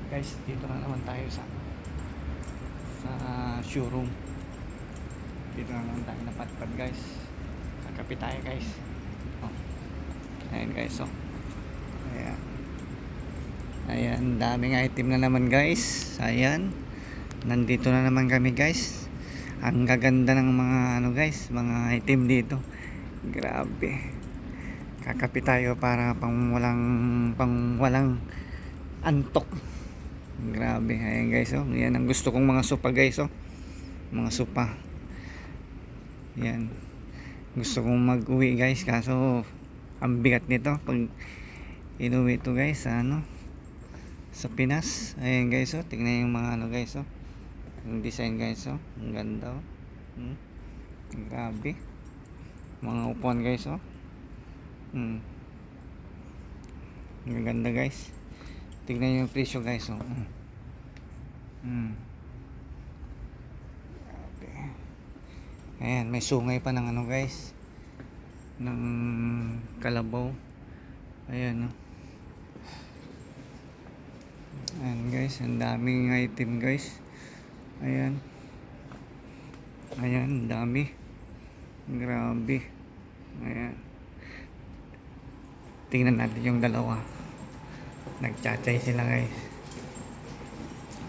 Guys, dito na naman tayo sa showroom. Dito na naman tayo napadpad guys. Kakape tayo guys. Oh. Ayan guys, oh. Ayan. Ayan, daming item na naman guys. Ayan. Nandito na naman kami guys. Ang gaganda ng mga ano guys, mga item dito. Grabe. Kakape tayo para pang walang antok. Grabe. Ayan guys, oh. Yan ang gusto kong mga sopa guys, oh. Mga sopa. Yan. Gusto kong mag-uwi guys, kaso ang bigat nito pag inuwi ito guys sa ano, sa Pinas. Ayan guys, oh. Tingnan yung mga ano guys, oh. Yung design guys, oh. Ang ganda, oh. Grabe. Mga upuan guys, oh. Ang ganda guys. Tingnan yung presyo guys, oh. Grabe. Ayan, may sungay pa ng ano guys, ng kalabaw. Ayan, oh. Ayan guys, ang daming item guys. Ayan. Ayan, dami. Grabe. Ayan. Tingnan natin yung dalawa. Nagchatchay sila guys.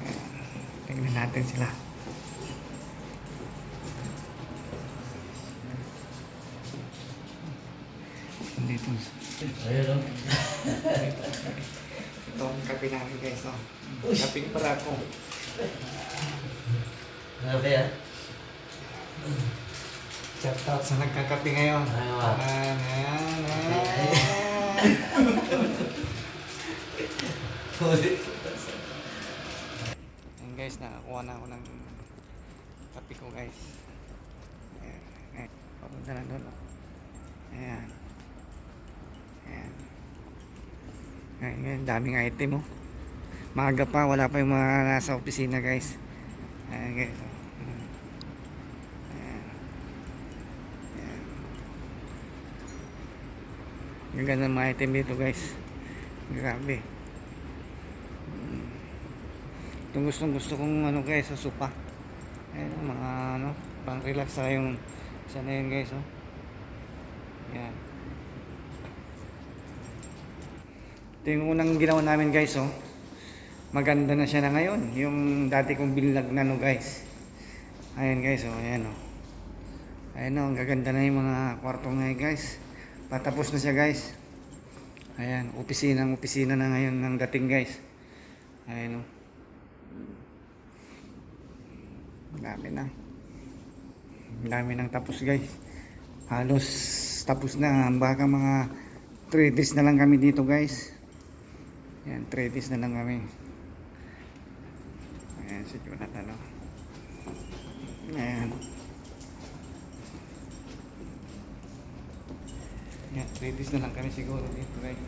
Ayan. Tingnan natin sila. Dito. Ayun, oh. Ito ang kape namin guys, oh. Kape pala ako. Grabe, ah. Shout out sa nagkakape ngayon. Ayun, Ayan guys, nakakuha na ako ng kape ko guys. Ayan, ayan. Papunta na doon, oh. Ayan. Ayan. Ayan, daming item, oh. Maaga pa, wala pa yung mga nasa opisina guys. Ayan guys, oh. Ayan. Ayan. Yung ganda ng mga item dito guys. Grabe. Itong gusto kong ano guys, sa sopa. Ayan, mga ano, pang relax sa yung sana yun guys, oh. Ayan. Ito yung unang ginawa namin guys, oh. Maganda na siya na ngayon. Yung dati kong binlag na no guys. Ayan guys, oh. Ayan, oh. Ayan, oh. Ang gaganda na yung mga kwarto ngayon guys. Patapos na siya guys. Ayan, opisina na ngayon ng dating guys. Ayan, oh. Dami na. Dami nang tapos guys. Halos tapos na. Baka mga 3 days na lang kami dito guys. Ayan, 3 days na lang kami. Ayan, si Jonathan, oh. Ayan. Ayan, 3 days na lang kami siguro dito guys.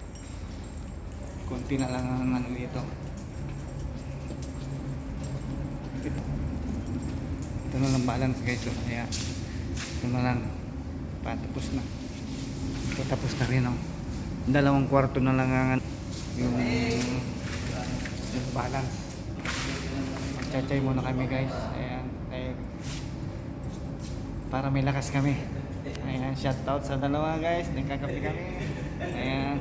Konti na lang ang ano dito. Ito na lang balance guys, oh. Ayan. Ito na lang. Patapos na. Ito tapos na rin, oh. 2 kwarto na lang ang yung balance. Magchachay muna kami guys. Ayan. Dahil para may lakas kami. Ayan. Shout out sa dalawa guys. Nagkakape kami. Ayan.